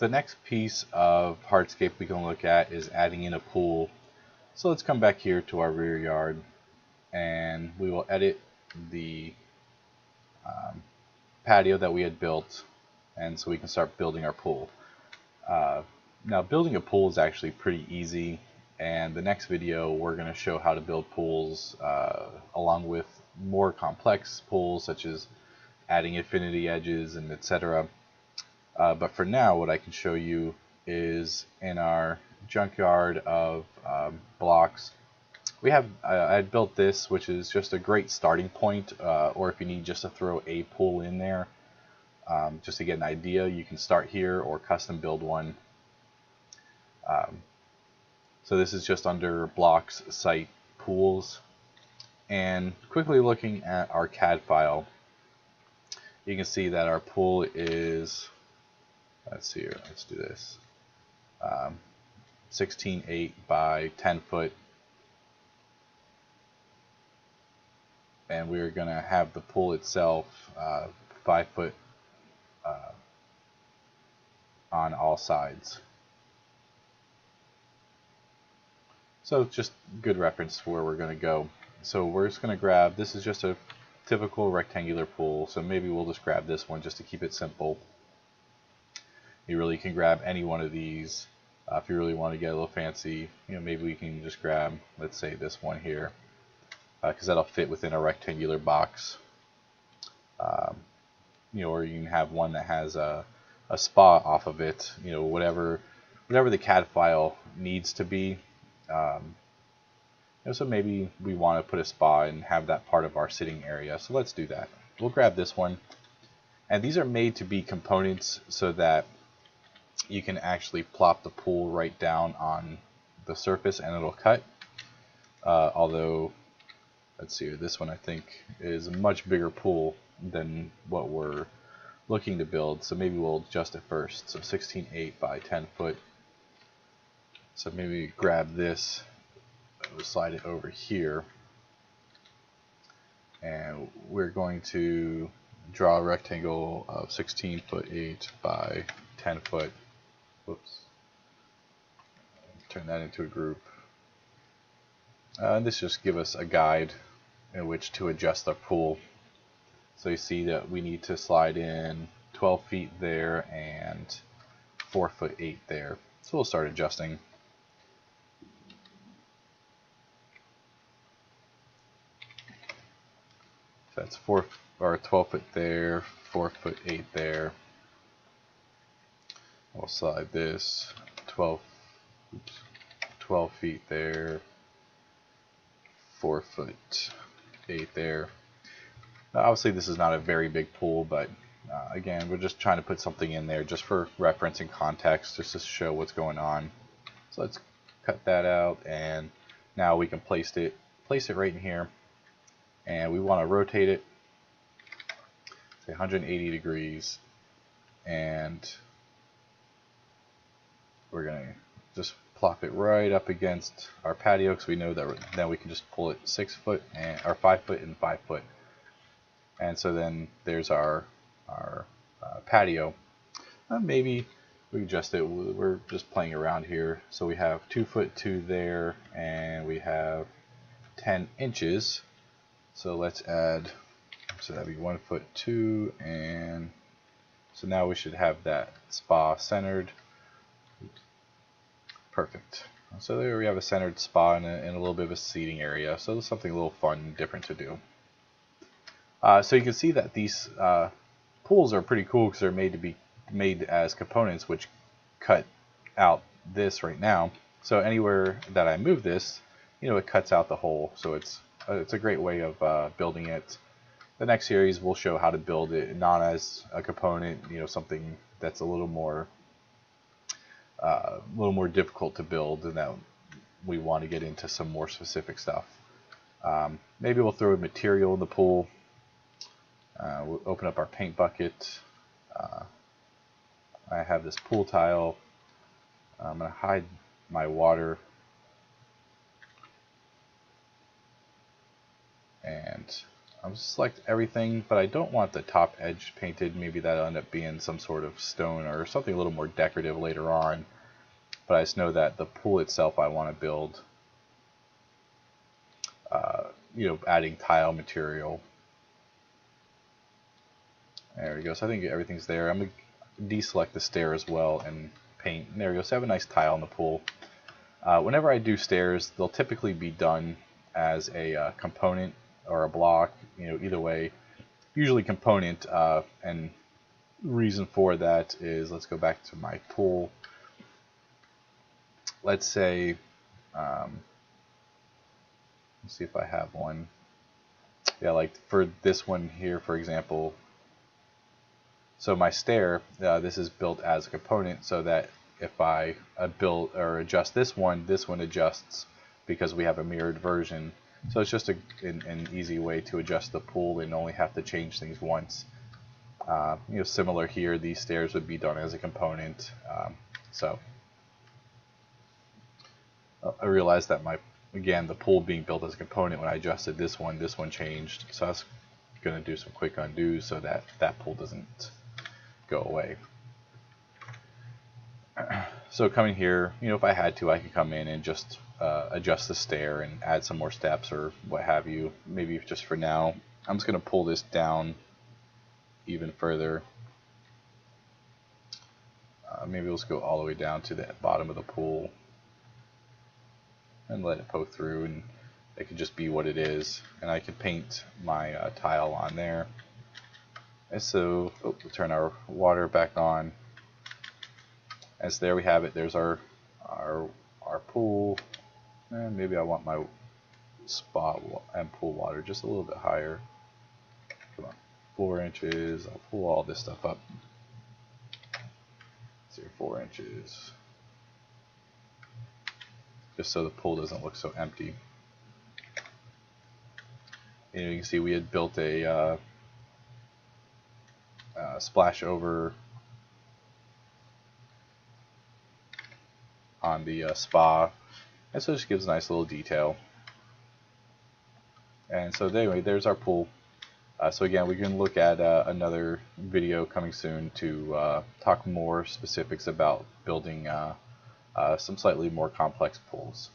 the next piece of hardscape we can look at is adding in a pool. So let's come back here to our rear yard and we will edit the patio that we had built, and so we can start building our pool. Now building a pool is actually pretty easy, and the next video we're going to show how to build pools along with more complex pools such as adding infinity edges and etc. But for now what I can show you is in our junkyard of blocks. We have I built this, which is just a great starting point, or if you need just to throw a pool in there just to get an idea, you can start here or custom build one. So this is just under blocks, site, pools, and quickly looking at our CAD file, you can see that our pool is, let's see here, let's do this, 16.8 by 10 foot, and we're going to have the pool itself 5 foot on all sides. So just good reference for where we're going to go. So we're just going to grab, this is just a typical rectangular pool, so maybe we'll just grab this one just to keep it simple. You really can grab any one of these. If you really want to get a little fancy, maybe we can just grab, let's say, this one here, because that'll fit within a rectangular box. Or you can have one that has a spa off of it. Whatever the CAD file needs to be. So maybe we want to put a spa and have that part of our sitting area. So let's do that. We'll grab this one. And these are made to be components so that you can actually plop the pool right down on the surface and it'll cut. Although, let's see, this one I think is a much bigger pool than what we're looking to build. So maybe we'll adjust it first. So 16.8 by 10 foot. So maybe grab this, we'll slide it over here, and we're going to draw a rectangle of 16.8 by 10 foot. Whoops. Turn that into a group. And this just gives us a guide in which to adjust our pool. So you see that we need to slide in 12 feet there and 4'8" there. So we'll start adjusting. So that's 12 foot there, 4'8" there. We'll slide this 12 feet there, 4'8" there. Now, obviously this is not a very big pool, but again, we're just trying to put something in there just for reference and context, just to show what's going on. So let's cut that out, and now we can place it right in here. And we want to rotate it, say 180 degrees, and we're going to just plop it right up against our patio, because we know that then we can just pull it 6 foot or 5 foot and 5 foot. And so then there's our patio. Maybe we adjust it. We're just playing around here. So we have 2'2" there, and we have 10 inches. So let's add, so that'd be 1'2", and so now we should have that spa centered. Perfect. So there we have a centered spa and a little bit of a seating area. So it's something a little fun and different to do. So you can see that these pools are pretty cool because they're made as components, which cut out this right now. So anywhere that I move this, it cuts out the hole. So it's a great way of building it. The next series we'll show how to build it not as a component, something that's a little more difficult to build, and that we want to get into some more specific stuff. Maybe we'll throw a material in the pool. We'll open up our paint bucket. I have this pool tile. I'm going to hide my water. And select everything, but I don't want the top edge painted. Maybe that'll end up being some sort of stone or something a little more decorative later on. But I just know that the pool itself I want to build, adding tile material. There we go. So I think everything's there. I'm going to deselect the stair as well and paint. There we go. So I have a nice tile in the pool. Whenever I do stairs, they'll typically be done as a component or a block. Either way, usually component. And reason for that is, let's go back to my pool. Let's say, let's see if I have one. Yeah, like for this one here, for example. So my stair, this is built as a component so that if I build or adjust this one adjusts because we have a mirrored version. So it's just an easy way to adjust the pool and only have to change things once. Similar here, these stairs would be done as a component. So I realized that again, the pool being built as a component, when I adjusted this one changed. So I was going to do some quick undo so that that pool doesn't go away. So coming here, if I had to, I could come in and just adjust the stair and add some more steps or what have you. Maybe just for now, I'm just going to pull this down even further. Maybe let's go all the way down to the bottom of the pool and let it poke through, and it could just be what it is. And I could paint my tile on there. And so, we'll turn our water back on. And so there we have it. There's our pool. And maybe I want my spa and pool water just a little bit higher. Come on, 4 inches. I'll pull all this stuff up. Let's see, 4 inches. Just so the pool doesn't look so empty. And you can see we had built a splash over on the spa, and so it just gives a nice little detail. And so anyway, there's our pool. So again, we can look at another video coming soon to talk more specifics about building some slightly more complex pools.